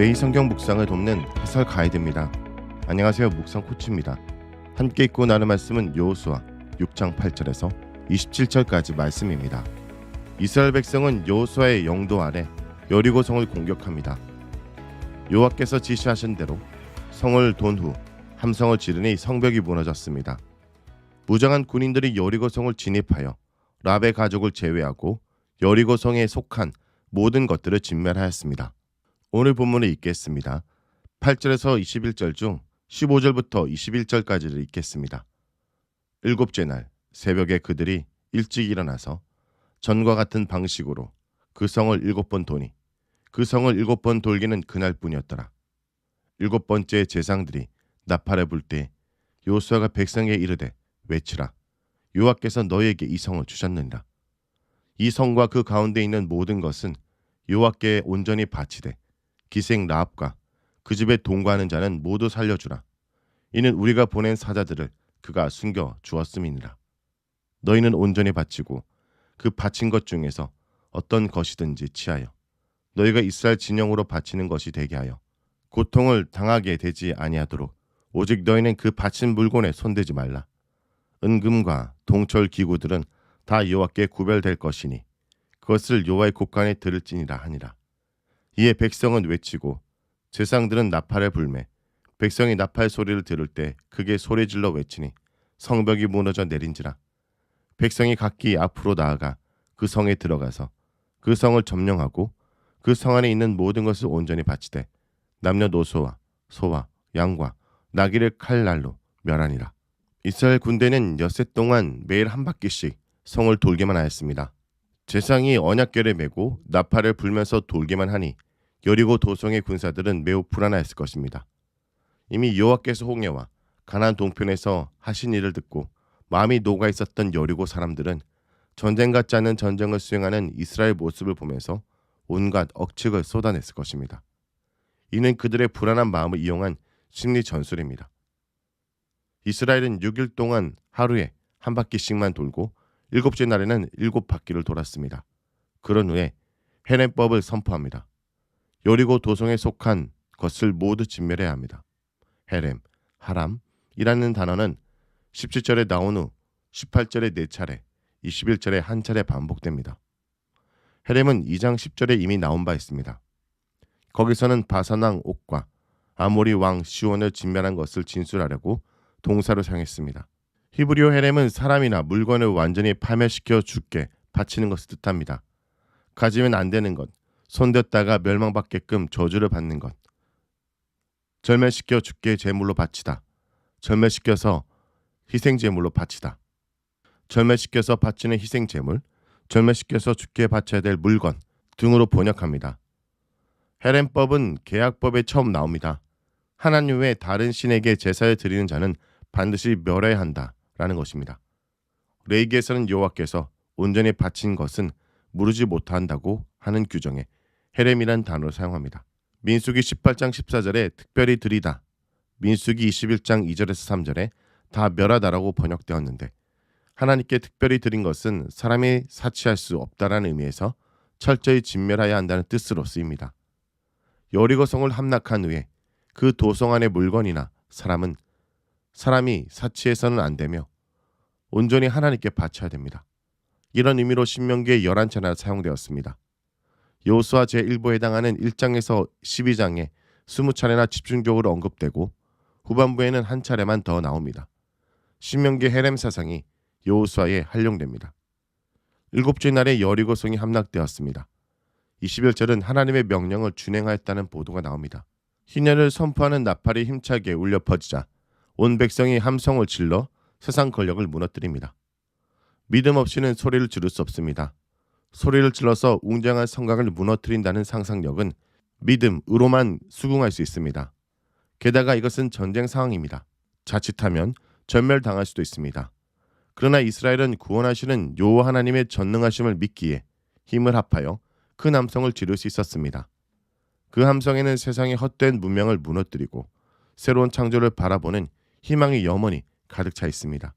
매일 성경 묵상을 돕는 해설 가이드입니다. 안녕하세요, 묵상 코치입니다. 함께 읽고 나눌 말씀은 여호수아 6장 8절에서 27절까지 말씀입니다. 이스라엘 백성은 여호수아의 영도 아래 여리고 성을 공격합니다. 여호와께서 지시하신 대로 성을 돈 후 함성을 지르니 성벽이 무너졌습니다. 무장한 군인들이 여리고 성을 진입하여 랍의 가족을 제외하고 여리고 성에 속한 모든 것들을 진멸하였습니다. 오늘 본문을 읽겠습니다. 8절에서 21절 중 15절부터 21절까지를 읽겠습니다. 일곱째 날 새벽에 그들이 일찍 일어나서 전과 같은 방식으로 그 성을 7번 도니 그 성을 7번 돌기는 그날뿐이었더라. 7번째 제상들이 나팔을 불 때 여호수아가 백성에게 이르되 외치라. 여호와께서 너희에게 이 성을 주셨느니라. 이 성과 그 가운데 있는 모든 것은 여호와께 온전히 바치되 기생 라합과 그 집에 동거하는 자는 모두 살려주라. 이는 우리가 보낸 사자들을 그가 숨겨 주었음이니라. 너희는 온전히 바치고 그 바친 것 중에서 어떤 것이든지 취하여 너희가 이스라엘 진영으로 바치는 것이 되게 하여 고통을 당하게 되지 아니하도록 오직 너희는 그 바친 물건에 손대지 말라. 은금과 동철 기구들은 다 여호와께 구별될 것이니 그것을 여호와의 곳간에 들을지니라 하니라. 이에 백성은 외치고 제상들은 나팔을 불매 백성이 나팔 소리를 들을 때 크게 소리질러 외치니 성벽이 무너져 내린지라. 백성이 각기 앞으로 나아가 그 성에 들어가서 그 성을 점령하고 그 성 안에 있는 모든 것을 온전히 바치되 남녀노소와 소와 양과 나귀를 칼날로 멸하니라. 이스라엘 군대는 엿새 동안 매일 한 바퀴씩 성을 돌게만 하였습니다. 제상이 언약궤를 메고 나팔을 불면서 돌기만 하니 여리고 도성의 군사들은 매우 불안하였을 것입니다. 이미 여호와께서 홍해와 가나안 동편에서 하신 일을 듣고 마음이 녹아 있었던 여리고 사람들은 전쟁 같지 않은 전쟁을 수행하는 이스라엘 모습을 보면서 온갖 억측을 쏟아냈을 것입니다. 이는 그들의 불안한 마음을 이용한 심리 전술입니다. 이스라엘은 6일 동안 하루에 한 바퀴씩만 돌고 7째 날에는 7바퀴를 돌았습니다. 그런 후에 헤렘법을 선포합니다. 여리고 도성에 속한 것을 모두 진멸해야 합니다. 헤렘, 하람이라는 단어는 17절에 나온 후 18절에 4차례, 21절에 한 차례 반복됩니다. 헤렘은 2장 10절에 이미 나온 바 있습니다. 거기서는 바산 왕 옥과 아모리 왕 시온을 진멸한 것을 진술하려고 동사로 사용했습니다. 히브리어 헤렘은 사람이나 물건을 완전히 파멸시켜 죽게 바치는 것을 뜻합니다. 가지면 안 되는 것, 손댔다가 멸망받게끔 저주를 받는 것, 절멸시켜 죽게 제물로 바치다, 절멸시켜서 희생제물로 바치다, 절멸시켜서 바치는 희생제물, 절멸시켜서 죽게 바쳐야 될 물건 등으로 번역합니다. 헤렘법은 계약법에 처음 나옵니다. 하나님 외에 다른 신에게 제사를 드리는 자는 반드시 멸해야 한다라는 것입니다. 레위기에서는 여호와께서 온전히 바친 것은 무르지 못한다고 하는 규정에 헤렘이란 단어를 사용합니다. 민수기 18장 14절에 특별히 드리다, 민수기 21장 2절에서 3절에 다 멸하다라고 번역되었는데 하나님께 특별히 드린 것은 사람이 사치할 수 없다라는 의미에서 철저히 진멸해야 한다는 뜻으로 쓰입니다. 여리고 성을 함락한 후에 그 도성 안의 물건이나 사람이 사치해서는 안 되며 온전히 하나님께 바쳐야 됩니다. 이런 의미로 신명기의 11차례나 사용되었습니다. 여호수아 제1부에 해당하는 1장에서 12장에 20차례나 집중적으로 언급되고 후반부에는 한 차례만 더 나옵니다. 신명기 헤렘 사상이 여호수아에 활용됩니다. 7째 날에 여리고 성이 함락되었습니다. 21절은 하나님의 명령을 준행하였다는 보도가 나옵니다. 희년을 선포하는 나팔이 힘차게 울려 퍼지자 온 백성이 함성을 질러 세상 권력을 무너뜨립니다. 믿음 없이는 소리를 지를 수 없습니다. 소리를 질러서 웅장한 성곽을 무너뜨린다는 상상력은 믿음으로만 수긍할 수 있습니다. 게다가 이것은 전쟁 상황입니다. 자칫하면 전멸당할 수도 있습니다. 그러나 이스라엘은 구원하시는 여호와 하나님의 전능하심을 믿기에 힘을 합하여 큰 함성을 지를 수 있었습니다. 그 함성에는 세상의 헛된 문명을 무너뜨리고 새로운 창조를 바라보는 희망의 염원이 가득 차 있습니다.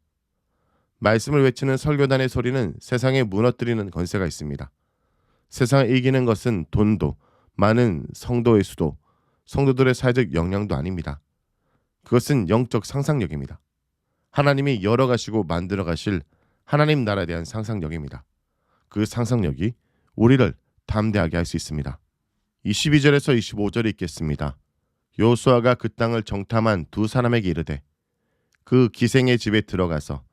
말씀을 외치는 설교단의 소리는 세상에 무너뜨리는 권세가 있습니다. 세상을 이기는 것은 돈도, 많은 성도의 수도, 성도들의 사회적 역량도 아닙니다. 그것은 영적 상상력입니다. 하나님이 열어가시고 만들어가실 하나님 나라에 대한 상상력입니다. 그 상상력이 우리를 담대하게 할 수 있습니다. 22절에서 25절에 있겠습니다. 여호수아가 그 땅을 정탐한 두 사람에게 이르되 그 기생의 집에 들어가서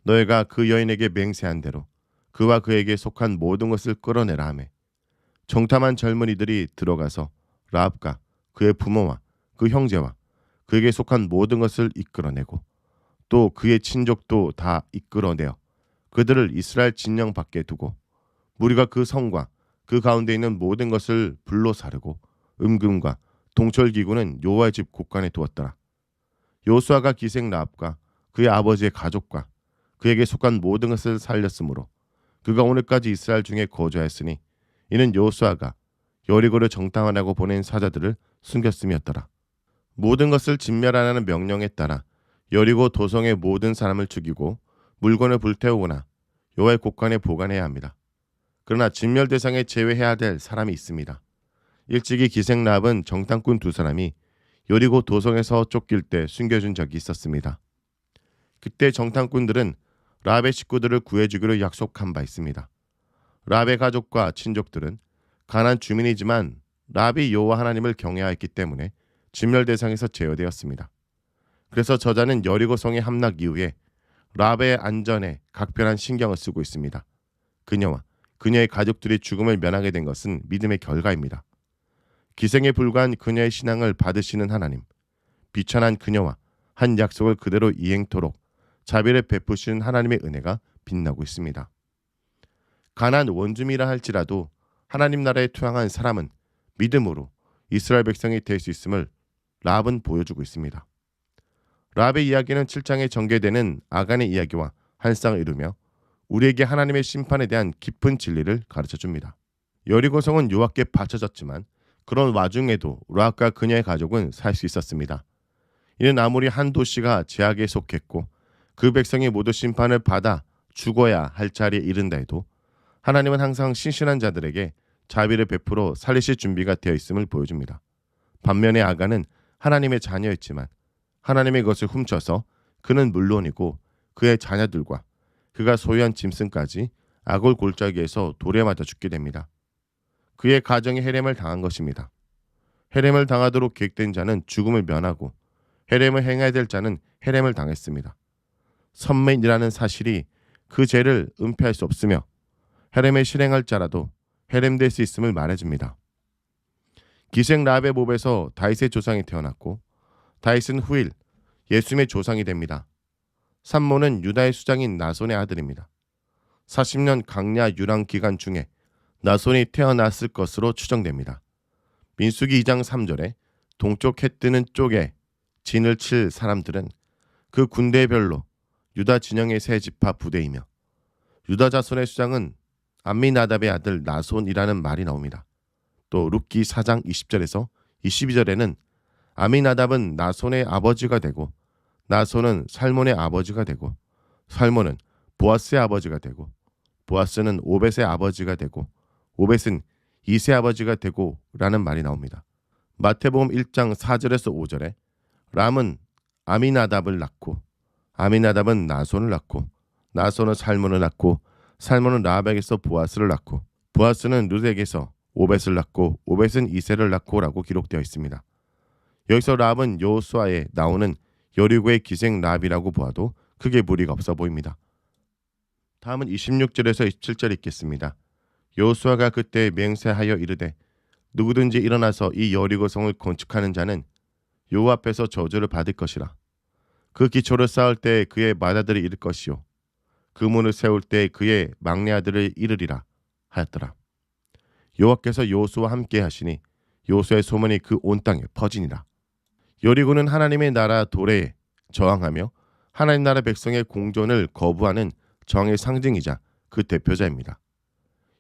너희가 그 여인에게 맹세한 대로 그와 그에게 속한 모든 것을 끌어내라 하매 정탐한 젊은이들이 들어가서 라합과 그의 부모와 그 형제와 그에게 속한 모든 것을 이끌어내고 또 그의 친족도 다 이끌어내어 그들을 이스라엘 진영 밖에 두고 무리가 그 성과 그 가운데 있는 모든 것을 불로 사르고 음금과 동철기구는 여호와의 집 곳간에 두었더라. 여호수아가 기생 라합과 그의 아버지의 가족과 그에게 속한 모든 것을 살렸으므로 그가 오늘까지 이스라엘 중에 거주하였으니 이는 여호수아가 여리고를 정탐하라고 보낸 사자들을 숨겼음이었더라. 모든 것을 진멸하라는 명령에 따라 여리고 도성의 모든 사람을 죽이고 물건을 불태우거나 여호와의 곳간에 보관해야 합니다. 그러나 진멸 대상에 제외해야 될 사람이 있습니다. 일찍이 기생 라합은 정탐꾼 두 사람이 여리고 도성에서 쫓길 때 숨겨준 적이 있었습니다. 그때 정탐꾼들은 라합의 식구들을 구해주기로 약속한 바 있습니다. 라합의 가족과 친족들은 가나안 주민이지만 라합이 여호와 하나님을 경외하였기 때문에 진멸 대상에서 제어되었습니다. 그래서 저자는 여리고 성의 함락 이후에 라합의 안전에 각별한 신경을 쓰고 있습니다. 그녀와 그녀의 가족들이 죽음을 면하게 된 것은 믿음의 결과입니다. 기생에 불과한 그녀의 신앙을 받으시는 하나님, 비천한 그녀와 한 약속을 그대로 이행토록 자비를 베푸시는 하나님의 은혜가 빛나고 있습니다. 가나안 원주민이라 할지라도 하나님 나라에 투항한 사람은 믿음으로 이스라엘 백성이 될 수 있음을 라합은 보여주고 있습니다. 라합의 이야기는 7장에 전개되는 아간의 이야기와 한 쌍을 이루며 우리에게 하나님의 심판에 대한 깊은 진리를 가르쳐줍니다. 여리고성은 요압께 바쳐졌지만 그런 와중에도 라합과 그녀의 가족은 살 수 있었습니다. 이는 아무리 한 도시가 제약에 속했고 그 백성이 모두 심판을 받아 죽어야 할 자리에 이른다 해도 하나님은 항상 신실한 자들에게 자비를 베풀어 살리실 준비가 되어 있음을 보여줍니다. 반면에 아간은 하나님의 자녀였지만 하나님의 것을 훔쳐서 그는 물론이고 그의 자녀들과 그가 소유한 짐승까지 아골 골짜기에서 돌에 맞아 죽게 됩니다. 그의 가정이 헤렘을 당한 것입니다. 헤렘을 당하도록 계획된 자는 죽음을 면하고 헤렘을 행해야 될 자는 헤렘을 당했습니다. 선민이라는 사실이 그 죄를 은폐할 수 없으며 헤렘을 실행할 자라도 헤렘될 수 있음을 말해줍니다. 기생 라합의 몸에서 다윗의 조상이 태어났고 다윗은 후일 예수님의 조상이 됩니다. 산모는 유다의 수장인 나손의 아들입니다. 40년 강야 유랑 기간 중에 나손이 태어났을 것으로 추정됩니다. 민수기 2장 3절에 동쪽 해 뜨는 쪽에 진을 칠 사람들은 그 군대별로 유다 진영의 세 지파 부대이며 유다 자손의 수장은 암미나답의 아들 나손이라는 말이 나옵니다. 또 룻기 4장 20절에서 22절에는 아미나답은 나손의 아버지가 되고 나손은 살몬의 아버지가 되고 살몬은 보아스의 아버지가 되고 보아스는 오벳의 아버지가 되고 오벳은 이세 아버지가 되고 라는 말이 나옵니다. 마태복음 1장 4절에서 5절에 람은 아미나답을 낳고 아미나답은 나손을 낳고 나손은 살몬을 낳고 살몬은 라합에게서 보아스를 낳고 보아스는 룻에게서 오벳을 낳고 오벳은 이세를 낳고 라고 기록되어 있습니다. 여기서 라합은 여호수아에 나오는 여리고의 기생 라합이라고 보아도 크게 무리가 없어 보입니다. 다음은 26절에서 27절 읽겠습니다. 여호수아가 그때 맹세하여 이르되 누구든지 일어나서 이 여리고성을 건축하는 자는 여호와 앞에서 저주를 받을 것이라. 그 기초를 쌓을 때 그의 맏아들이 이를 것이요 그 문을 세울 때 그의 막내 아들을 이르리라 하였더라. 여호와께서 여호수아와 함께 하시니 여호수아의 소문이 그 온 땅에 퍼지니라. 여리고는 하나님의 나라 도래에 저항하며 하나님 나라 백성의 공존을 거부하는 저항의 상징이자 그 대표자입니다.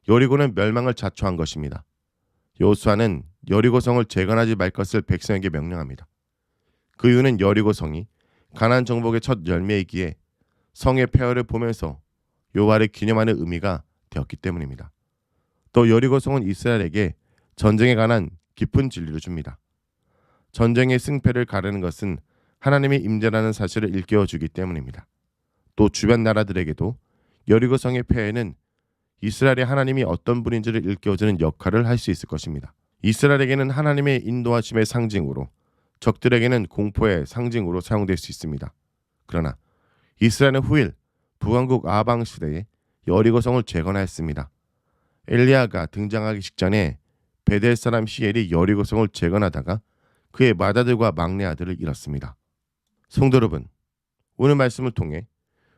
여리고는 멸망을 자초한 것입니다. 여호수아는 여리고성을 재건하지 말 것을 백성에게 명령합니다. 그 이유는 여리고성이 가나안 정복의 첫 열매이기에 성의 폐허를 보면서 여호와를 기념하는 의미가 되었기 때문입니다. 또 여리고성은 이스라엘에게 전쟁에 관한 깊은 진리를 줍니다. 전쟁의 승패를 가르는 것은 하나님의 임재라는 사실을 일깨워주기 때문입니다. 또 주변 나라들에게도 여리고성의 폐해는 이스라엘의 하나님이 어떤 분인지를 일깨워주는 역할을 할 수 있을 것입니다. 이스라엘에게는 하나님의 인도하심의 상징으로, 적들에게는 공포의 상징으로 사용될 수 있습니다. 그러나 이스라엘은 후일 북왕국 아방 시대에 여리고성을 재건하였습니다. 엘리야가 등장하기 직전에 베델 사람 히엘이 여리고성을 재건하다가 그의 맏아들과 막내 아들을 잃었습니다. 성도 여러분, 오늘 말씀을 통해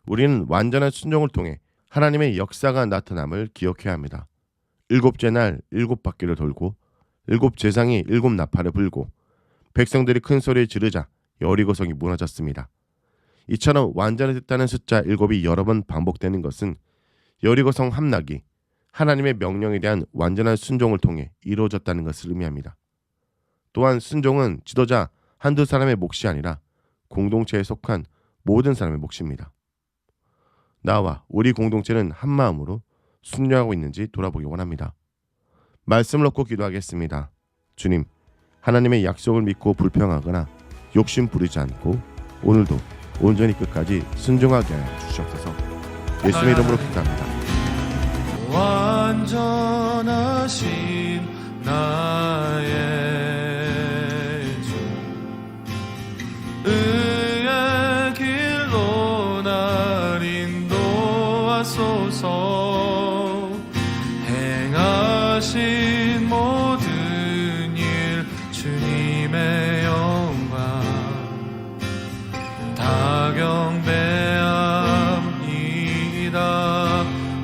우리는 완전한 순종을 통해 하나님의 역사가 나타남을 기억해야 합니다. 일곱째 날 일곱 바퀴를 돌고 일곱 제상이 일곱 나팔을 불고 백성들이 큰 소리를 지르자 여리고성이 무너졌습니다. 이처럼 완전해졌다는 숫자 7이 여러 번 반복되는 것은 여리고성 함락이 하나님의 명령에 대한 완전한 순종을 통해 이루어졌다는 것을 의미합니다. 또한 순종은 지도자 한두 사람의 몫이 아니라 공동체에 속한 모든 사람의 몫입니다. 나와 우리 공동체는 한마음으로 순종하고 있는지 돌아보기 원합니다. 말씀을 놓고 기도하겠습니다. 주님, 하나님의 약속을 믿고 불평하거나 욕심 부리지 않고 오늘도 온전히 끝까지 순종하게 하여 주시옵소서. 예수님의 이름으로 기도합니다. 완전하신 나의 주, 의의 길로 날 인도하소서. 행하신 모든 일 주님의 영광 다 경배합니다.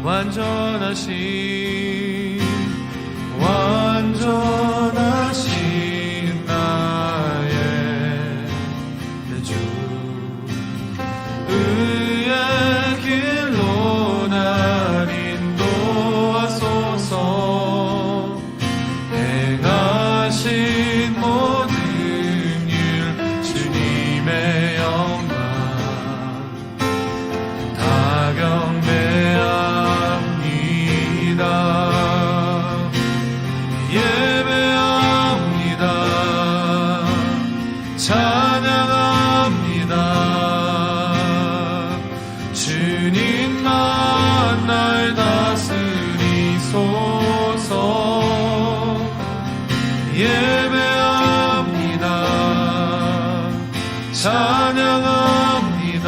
완전하신 나의 주, 의의 길로 날 인도하소서. 행하신 모든 일 주님의 영광 다 경배합니다. 예배합니다. 찬양합니다. 주님만 날 다스리소서. 예배합니다. 찬양합니다.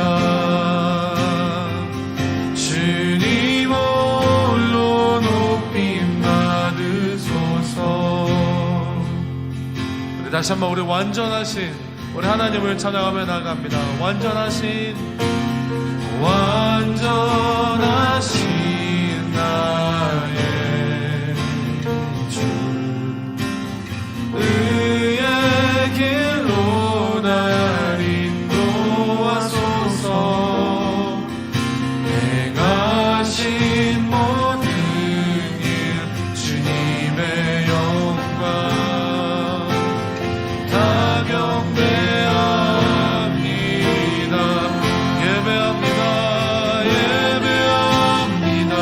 주님 홀로 높임 받으소서. 우리 다시 한번 우리 완전하신 우리 하나님을 찬양하며 나갑니다. 완전하신 나의 주, 의의 길로 날 인도하소서. 행하신 모든 일 주님의 영광 다 경배합니다. 예배합니다. 예배합니다.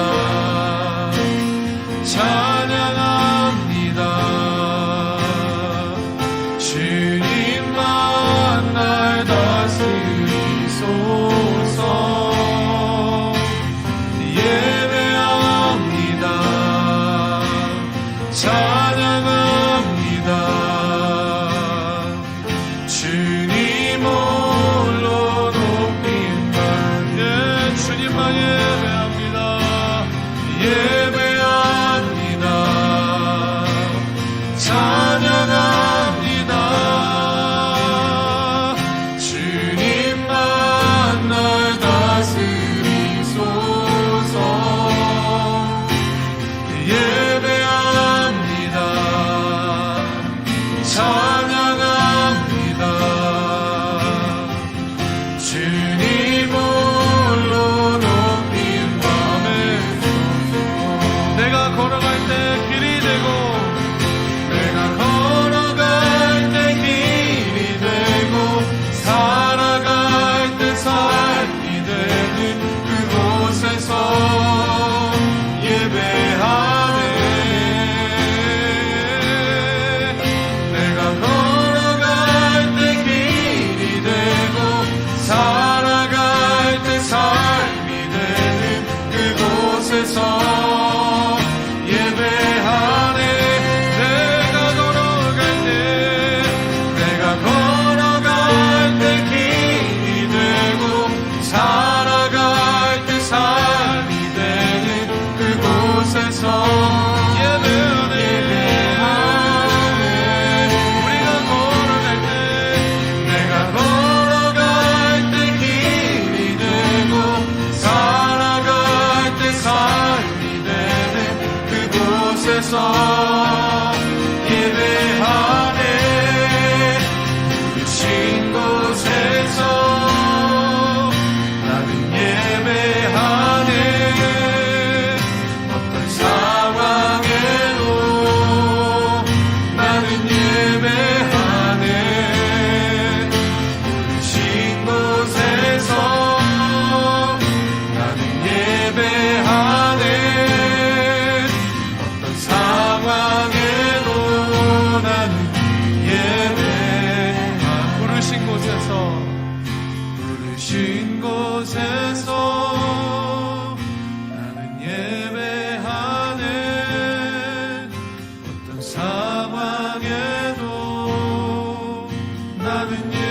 하나님